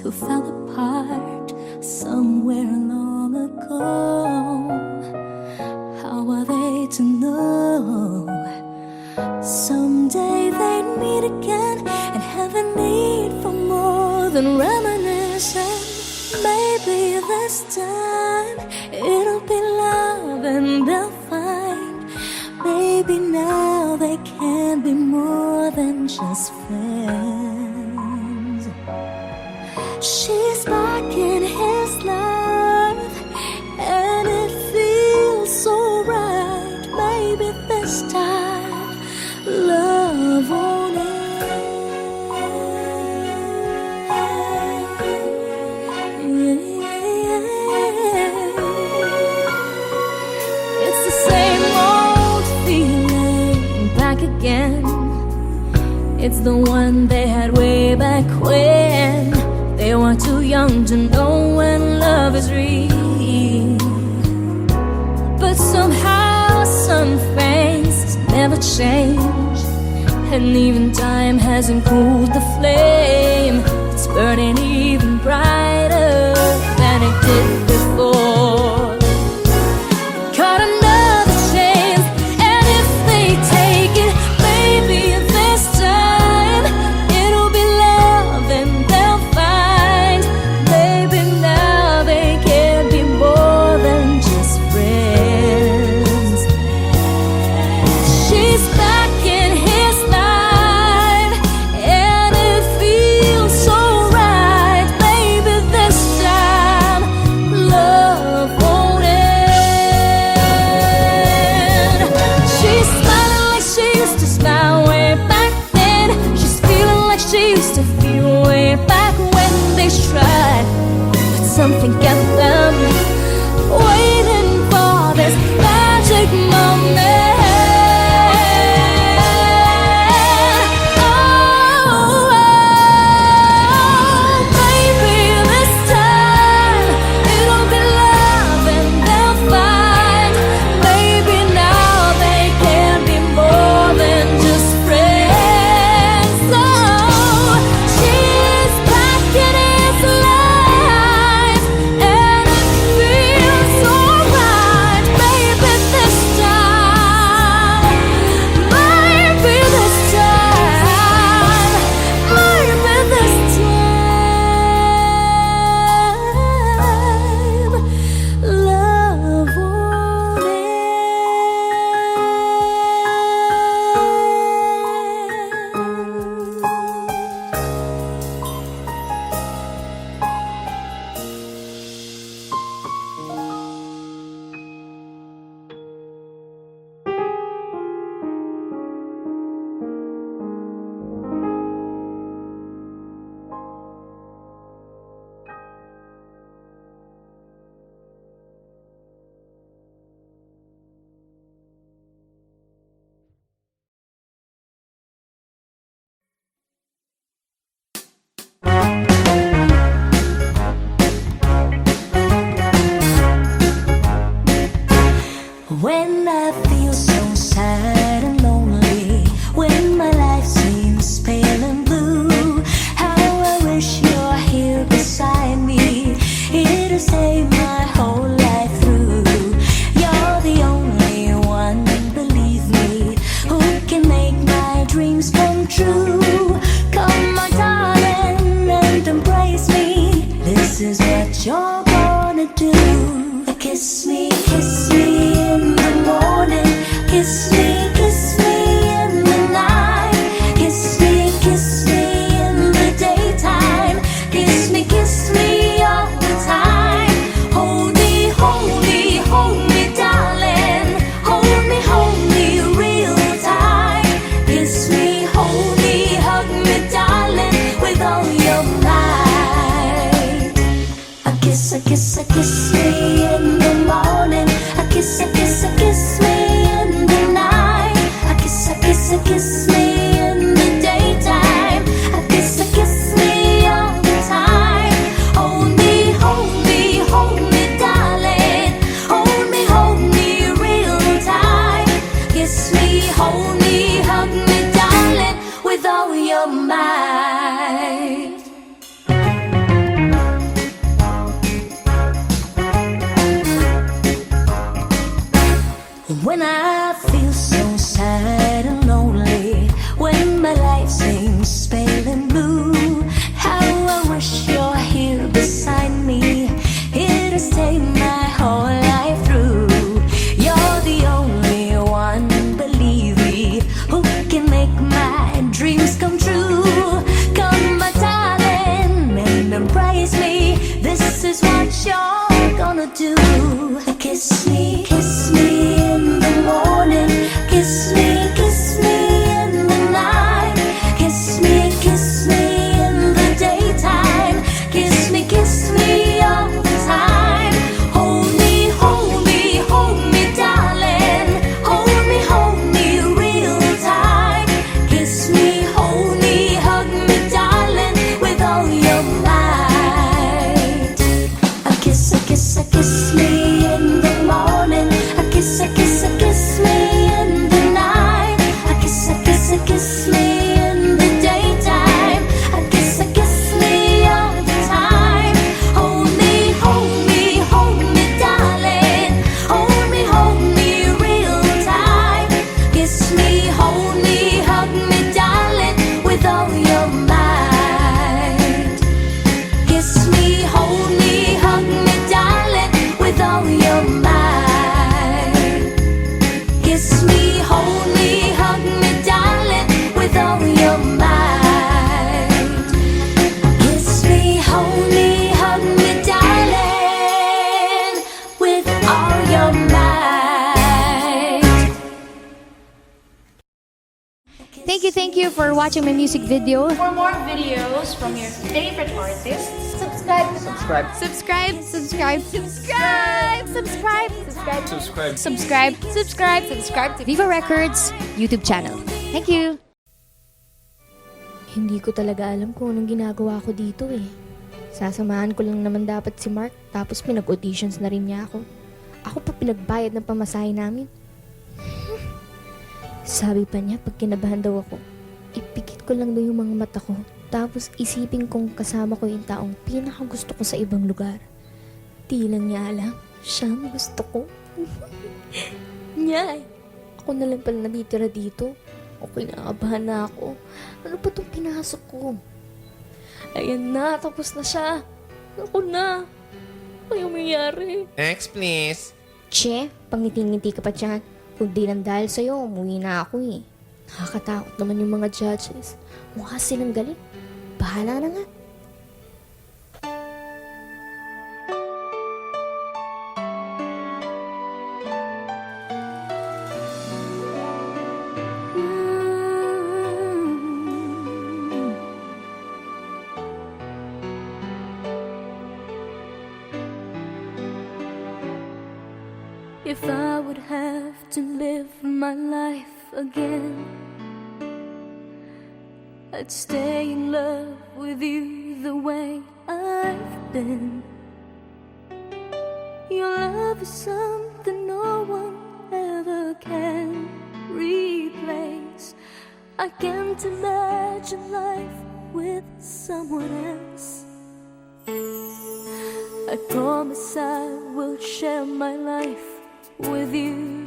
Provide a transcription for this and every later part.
who fell apart somewhere long ago. How are they to know someday they'd meet again and have a need for more than reminiscing? Maybe this time it'll be love and they'll find maybe now they can be more than just friends. She's back in his life and it feels so right. Maybe this time love won't end. It's the same old feeling back again. It's the one they had way back when they were too young to know when love is real. But somehow some things never change, and even time hasn't cooled the flame. It's burning even brighter than it did before. Caught another chance, and if they take it, maybe this time it'll be love and they'll find maybe now they can be more than just friends. She's back in his life and it feels so right. Maybe this time love won't end. She's smiling like she used to smile way back then. She's feeling like she used to feel way back when they tried, but something kept them waiting for this magic moment. Maybe this time it'll be love and they'll find maybe now they can be more than just friends. So she's back in his life and it feels so right. Maybe this time, maybe this time, maybe this time, love won't when I feel so sad and lonely, when my life seems pale and blue, how I wish you're here beside me, here to save my whole life through. You're the only one, believe me, who can make my dreams come true. Come, my darling, and embrace me. This is what you're gonna do. Kiss me in the morning. Kiss me in the night. Kiss me in the daytime. Kiss me all the time. Hold me, darling. Hold me real tight. Kiss me, hold me, hug me, darling, with all your might. I kiss me in the morning. I kiss me in the night. I kiss me in the daytime. I kiss me all the time. Hold me, darling. Hold me real tight. Kiss me, hold me, hug me, darling, with all your might. my life seems pale and blue. How I wish you're here beside me, here to stay my whole life through. You're the only one, believe me, who can make my dreams come true. Come, my darling, and embrace me. This is what you're gonna do. Kiss me in the morning. Kiss me in the night. Kiss me in the daytime. Kiss me all the time. Hold me, darling. Hold me real tight. Kiss me, hold me, hug me, darling, with all your might. A kiss me in the morning. A kiss me in the night. A kiss me in the daytime. A kiss me all the time. Hold me, darling. Hold me real tight. Kiss me, hold me, hug me, darling, with all your might. Kiss me, hold me, hug me, darling, with all your might. Kiss me, hold me, hug me, darling, with all your might. Kiss me, hold me, hug me, darling, with all your might. Thank you for watching my music video. For more videos from your favorite artists, subscribe. Subscribe to Viva Records YouTube channel. Thank you. Hindi ko talaga alam kung anong ginagawa ko dito eh. Sasamahan ko lang naman dapat si Mark, tapos pinag-auditions na rin niya ako. Ako pa pinagbayad ng pamasahe namin. Sabi pa niya pag kinabahan daw ako, ipikit ko lang daw yung mga mata ko, tapos isipin kong kasama ko yung taong pinakagusto ko sa ibang lugar. Di lang niya alam, siya ang gusto ko. Nyay, ako na lang pala natitira dito. Okay, nakakabahan na ako. Ano pa itong pinasok ko? Ayan na, tapos na siya. Ako na. Ano yung mayayari? Next, please. Che, pangiti-ngiti ka pa dyan. Kung di lang dahil sa'yo, umuwi na ako eh. Nakakatakot naman yung mga judges. Mukha silang galing. Bahala na nga. If I would have to live my life again, I'd stay in love with you the way I've been. Your love is something no one ever can replace. I can't imagine life with someone else. I promise I will share my life with you.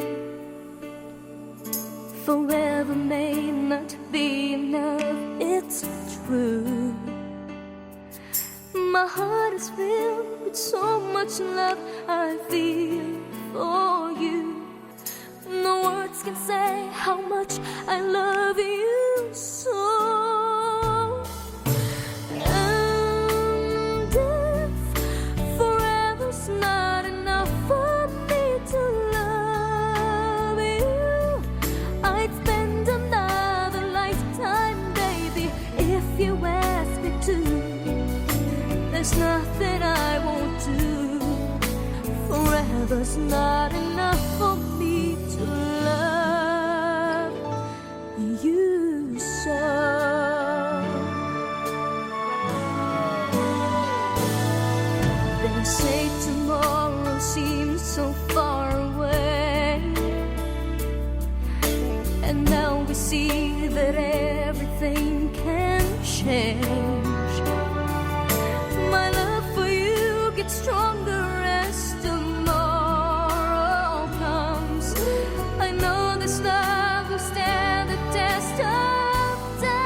Forever may not be enough, it's true. My heart is filled with so much love I feel for you. No words can say how much I love you so. And if forever's not enough for me to love you, I'd spend another lifetime, baby, if you ask me to. There's nothing I won't do. Forever's not enough for me to love you so. They say tomorrow seems so far away, and now we see that everything can change. My love for you gets stronger as tomorrow comes. I know this love will stand the test of time.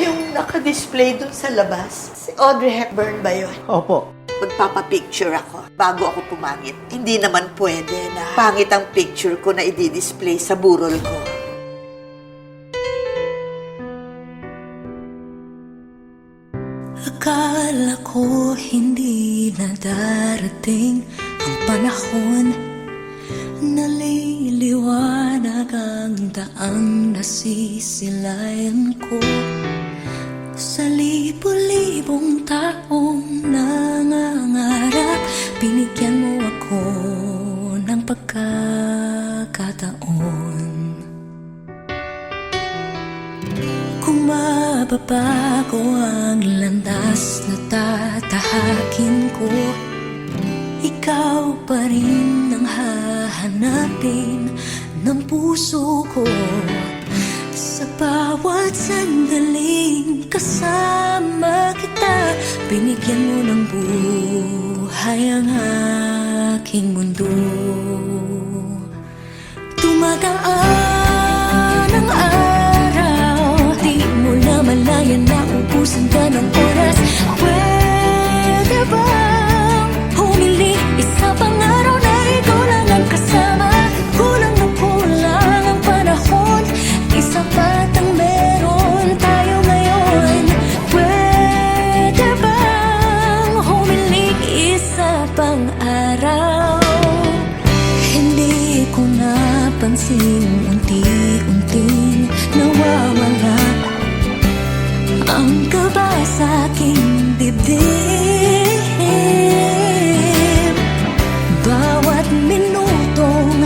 Yung naka-display dun sa labas, si Audrey Hepburn ba yun? Opo. Magpapapicture ako bago ako pumangit. Hindi naman pwede na pangit ang picture ko na i-display sa burol ko. Akala ko hindi na darating ang panahon na liliwanag ang daang nasisilayan ko. Sa libo-libong taong nangangarap, binigyan mo ako ng pagkakataon. Kung mababago ang landas na tatahakin ko, ikaw pa rin ang hahanapin ng puso ko. Sa bawat sandaling kasama kita, binigyan mo ng buhay ang aking mundo. Tumagaan ang araw, di mo na malayan na ubusan ka ng oras. Pwede bang humiling isa pang araw na ikaw lang ang kasama? Kulang na kulang ang panahon, isa pat ang meron tayo ngayon. Pwede bang humiling isa pang araw? Hindi ko napansin unti-unting nawawala ang kaba sa aking dibdib. Bawat minutong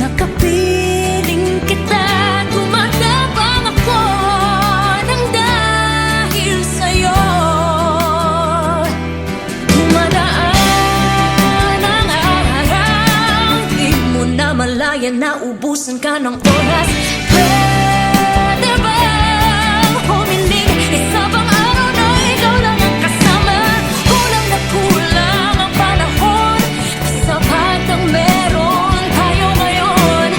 nakapiling kita, tumatapang ako ng dahil sa'yo. Tumadaan ang araw, di mo na malayan na ubusan ka ng oras. Pwede bang humiling isa pang araw na ikaw lang ang kasama? Kulang na kulang ang panahon, sapat ang meron tayo ngayon.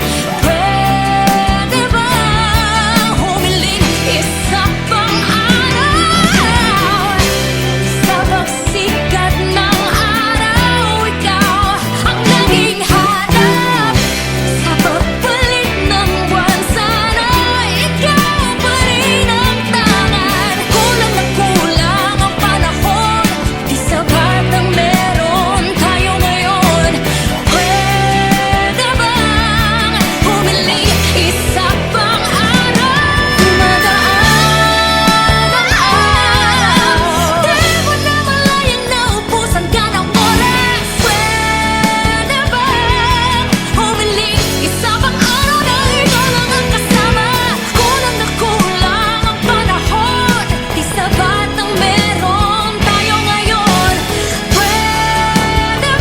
Pwede bang humiling isa pang araw? Sa pagsikat ng araw, ikaw ang naging hanap. Sa pagpalit ng buwan, sana ikaw pa rin ang tangan. Kulang na kulang ang panahon, di sapat ang meron tayo ngayon. Pwede bang humiling isa pang araw? Tumadaan ang araw, di mo na malayan na ubusan ka ng oras. Pwede bang humiling isa pang araw na ikaw lang ang kasama? Kulang na kulang ang panahon, di sapat ang meron tayo ngayon. Pwede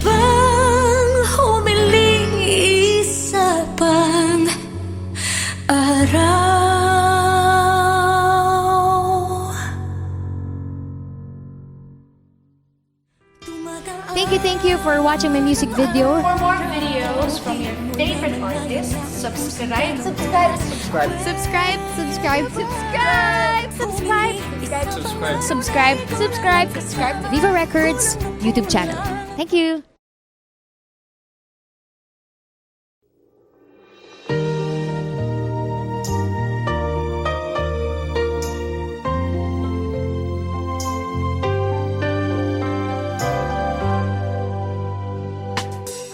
bang humiling isa pang araw? Thank you for watching my music video. For more videos from your favorite artists, subscribe. Subscribe, subscribe, subscribe, subscribe to Viva Records YouTube channel. Thank you.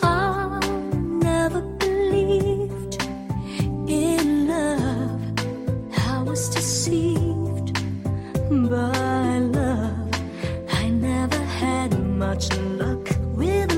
I never believed in love. I was deceived by love. I never had much luck with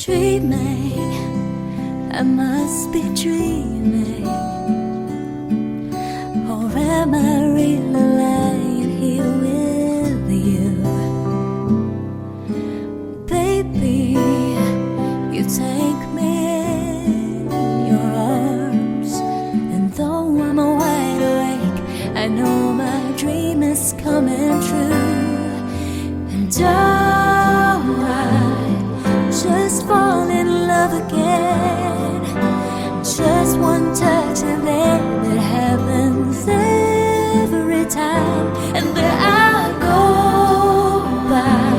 Dreaming, I must be dreaming. Or am I really lying here with you? Baby, you take me in your arms, and though I'm wide awake, I know my dream is coming true. And I just fall in love again. Just one touch and then it happens every time. And there I go by,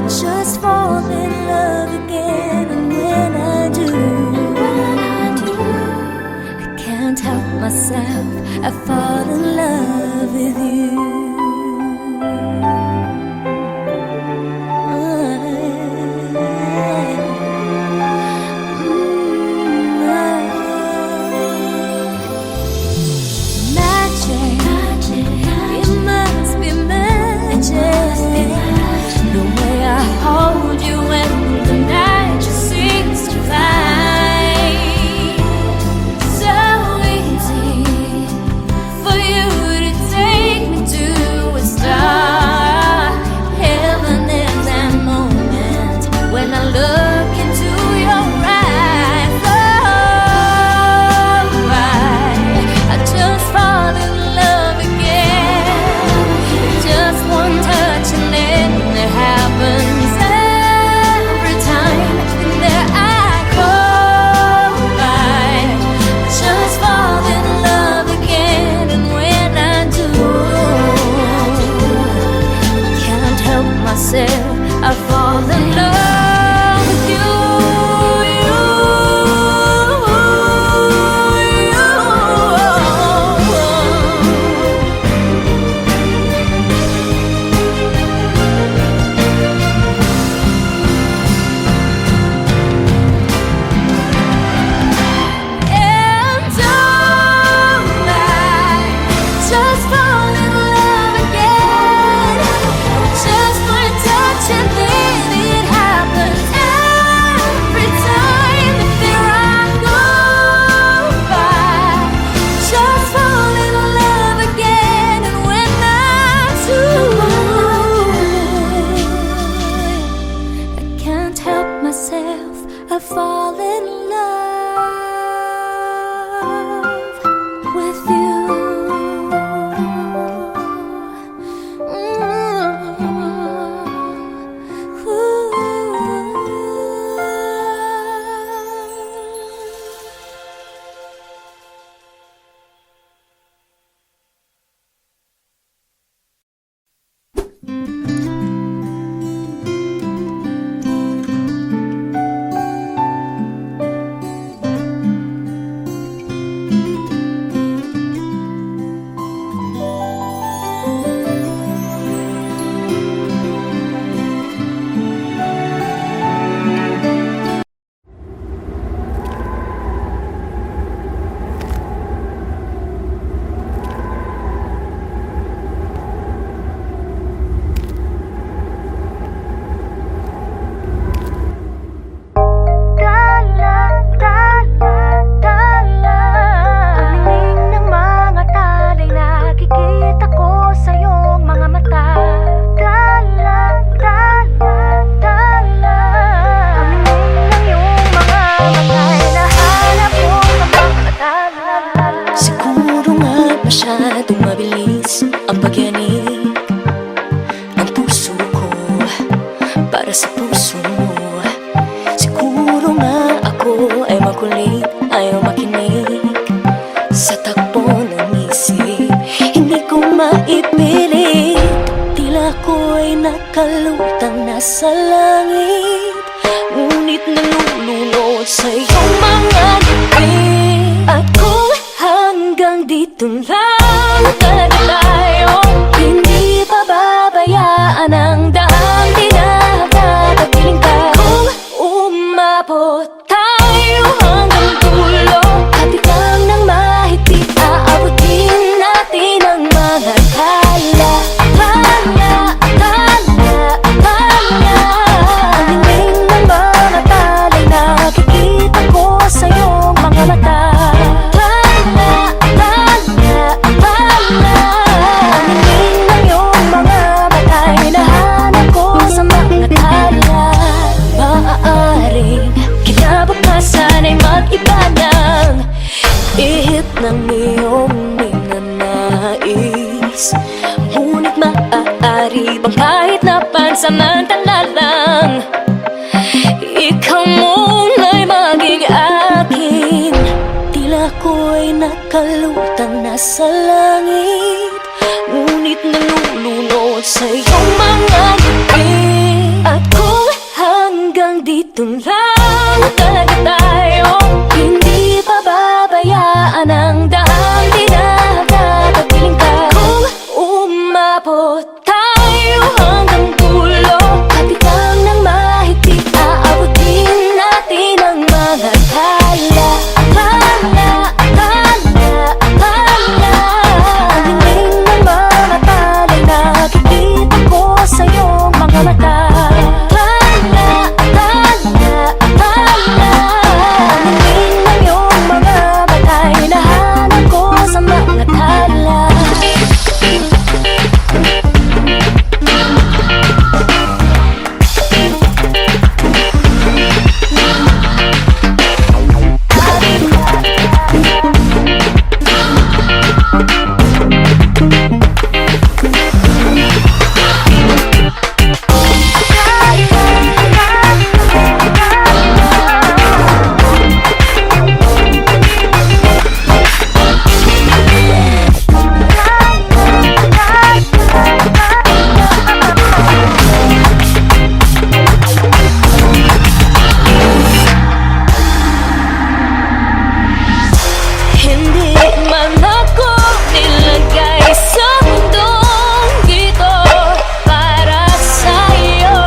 just fall in love again. And when I do, I can't help myself, I fall in love with you. I fall in love with you. I fall in love with you. Masyadong mabilis ang pagyanig ng puso ko para sa puso mo. Siguro nga ako ay makulit, ayaw makinig sa takbo ng isip. Hindi ko maipilit, tila ko'y nakalutang nasa langit. Ngunit Ngunit nalulunod sa iyong mga ngiti. At kung hanggang dito lang talaga tayo, hindi pababayaan ang daang tinatatapiling ka. Kung umabot tayo hanggang dulo, hati lang ng mahigpit, aabutin natin ang mga tala. Tala, tala, tala. Alingin ng mga talay nakikita ko sa iyong mga mata. Tala, tala, tala. Alingin ng iyong mga matay nahanap ko sa mga tala. Maaaring kinabukasan ay mag-iba ng ihip ng iyong minanais. Ngunit maaari bang kahit na pansamantala lang, ikaw muna'y maging akin? Tila ko'y nakalutang nasa langit, ngunit nalulunod sa iyong mga ngiti. At kung hanggang dito lang talaga tayo, hindi pababayaan ang daang tinatatapiling ka. Kung umabot tayo hanggang dulo, hati lang ng mahigpit, aabutin natin ang mga tala. Tala, tala, tala. Alingin ng mga talay nakikita ko sa iyong mga mata. Tala, tala, tala. Alingin ng iyong mga matay nahanap ko sa mga tala. Hindi man ako nilagay sa mundong ito para sa'yo.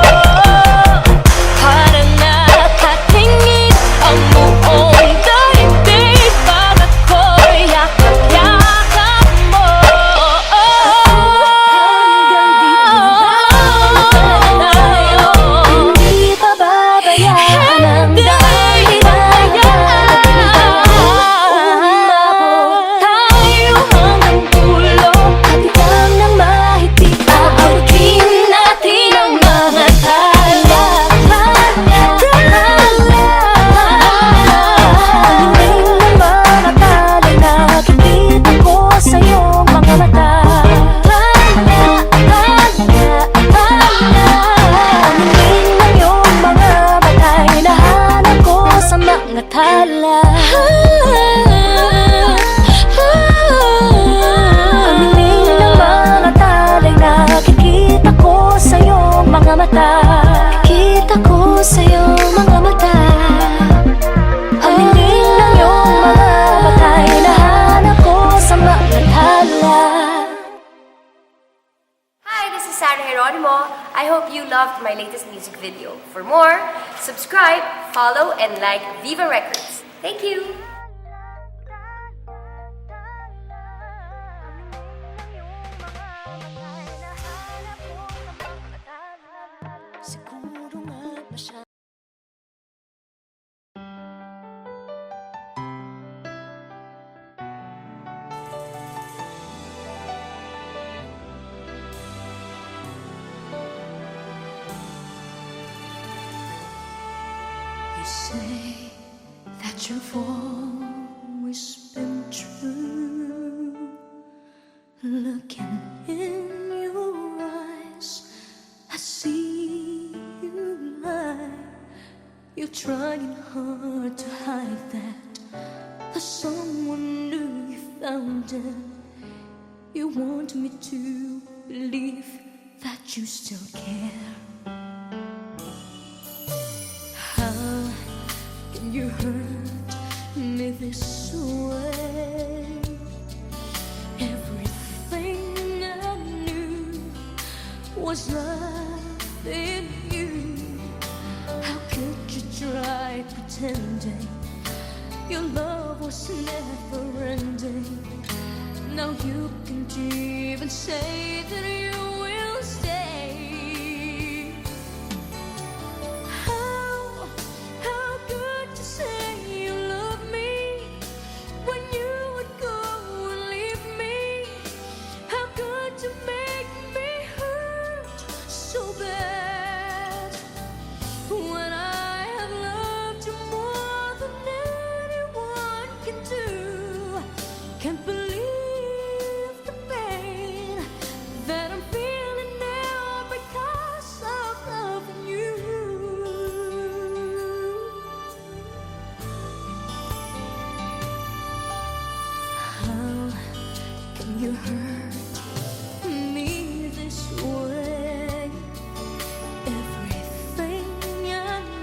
Parang nakatingin ang buong daigdig pag ako'y yakap-yakap mo. Hanggang dito tayo, hindi pababayaan ang dahil tayo hanggang dulo, hati lang ng mahigpit, aabutin natin ang mga tala. Tala, tala. Alingin ng mga talay nakikita ko sa iyong mga mata. Tala, tala, tala. Alingin ng iyong mga matay nahanap ko sa mga tala. Alingin ng mga talay nakikita ko sa iyong mga mata. Kita ko sa iyong mga mata. Alingin ng iyong mga matay nahanap ko sa mga tala. Hi, this is Sarah Geronimo. I hope you loved my latest music video. For more, subscribe, follow, and like Viva Records. Thank you! Siguro nga masyadong You say that you've always been true. Looking in your eyes, I see you lie. You're trying hard to hide that there's someone new you found it. You want me to believe that you still care. How pretending your love was never ending. Now you can't even say that you will stay. How could you say you love me when you would go and leave me? How could you make me hurt so bad when I have loved you more than anyone can do? Can't believe the pain that I'm feeling now because of loving you. How can you hurt me this way? Everything I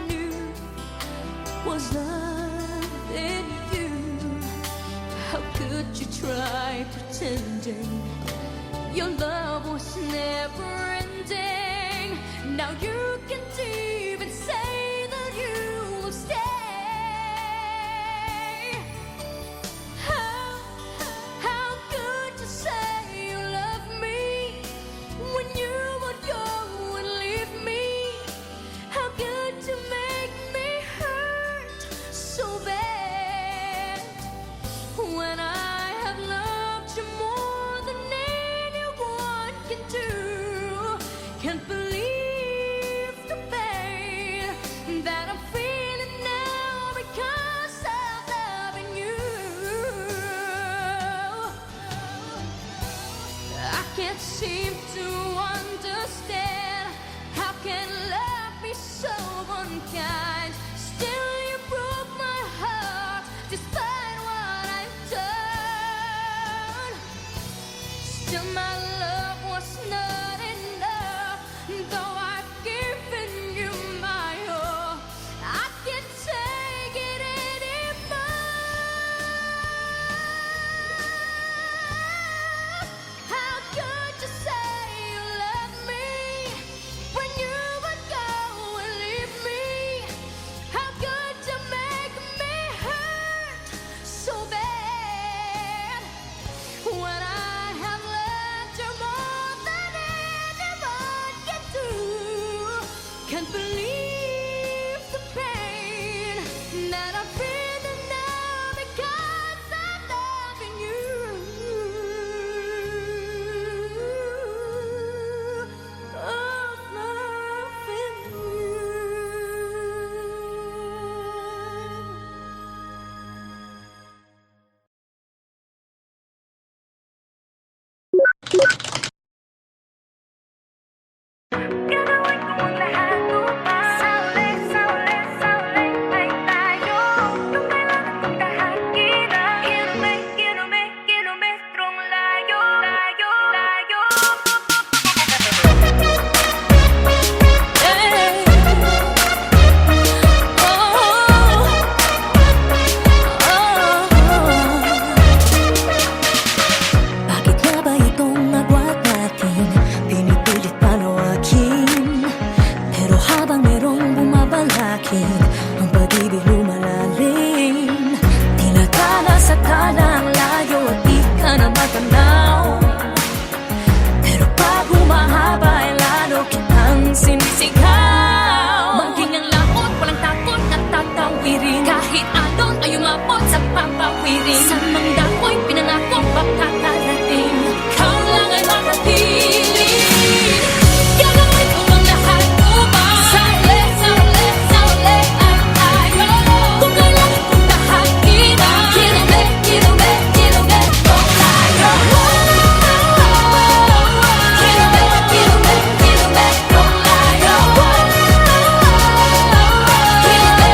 knew was love in you. How could you try pretending your love was never ending? Now you can't even say that you will stay. How could you say you love me when you would go and leave me? How could you make me hurt so bad when I have loved you more than anyone can do? Can't believe the pain that I'm feeling now because of loving you. I can't seem to understand how can love be so unkind. Still you broke my heart despite what I've done. Still my love was not enough, though I've given you my all. I can't take it anymore. How could you say you love me when you would go and leave me? How could you make me hurt so bad when I have loved you more than anyone can do? Can't believe the pain that I'm feeling now because I'm loving you. I'm loving you. Gagawin ko ang lahat upang Sauli tayo. Kung kailangan kong tahakinan, kilometrong layo. Bakit nga ba itong agwat natin pinipilit panawakin? Pero habang merong bumabalakid, ang pag-ibig lumalalim. Tinatala sa tala ang layo at di ka na matanaw. Pero pag humahaba ay lalo kitang sinisigaw. Maging ang laot, walang takot at tatawirin. Kahit alon ay umabot sa papawirin. Sa mang dako'y pinangakong makakarating. Ikaw lang ay makapiling. Gagawin ko ang lahat upang Sauli tayo. Kung kailangan kong tahakinan, kilometrong layo. Kilometrong layo.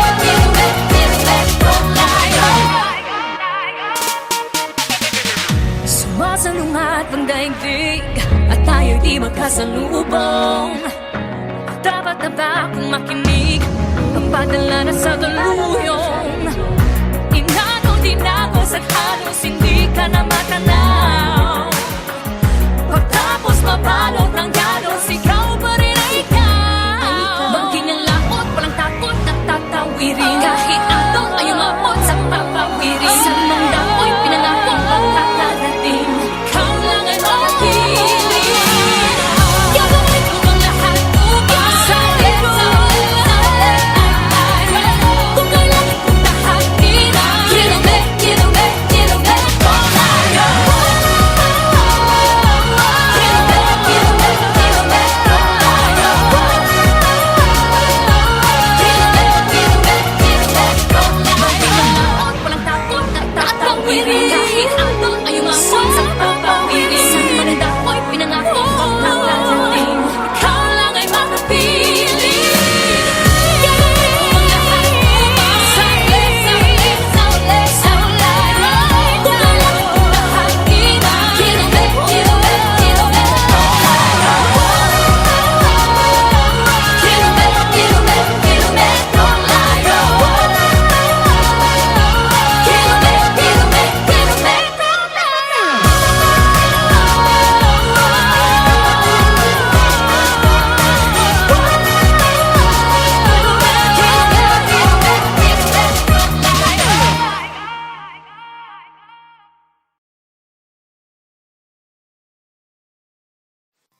Kilometrong layo. Sumasalungat ang daigdig at tayo'y di magkasalubong. Dapat na ba akong makinig? Pagpadala na sa tuluyong. Inano din ako sa halos hindi ka na matanaw. Pagtapos mabalot ng galos, ikaw pa rin ay ikaw. Maging ang laot, walang takot at tatawirin. Kahit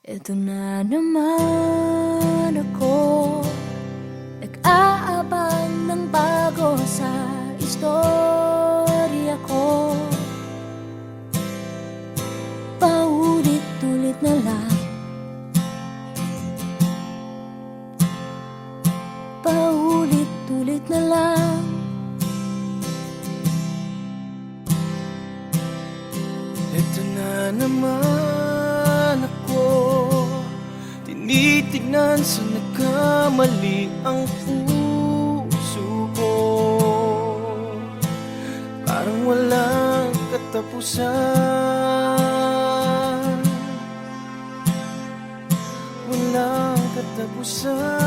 Ito na naman ako, nag-aabang ng bago sa istorya ko. Paulit-ulit na lang, paulit-ulit na lang. Ito na naman ako, tinitignan sa nagkamali ang puso ko. Parang walang katapusan, walang katapusan.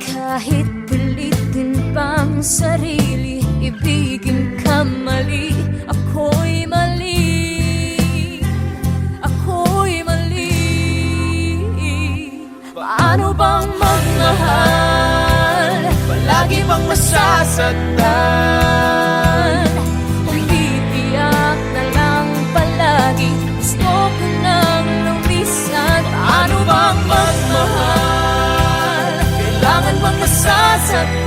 Kahit pilitin pang sarili, ibigin ka mali, ako'y mali, ako'y mali. Paano bang magmahal, Palagi bang masasaktan? kung titiyak na lang palagi, gusto ko nang lumisan. Paano bang magmahal, Kailangan bang masasaktan?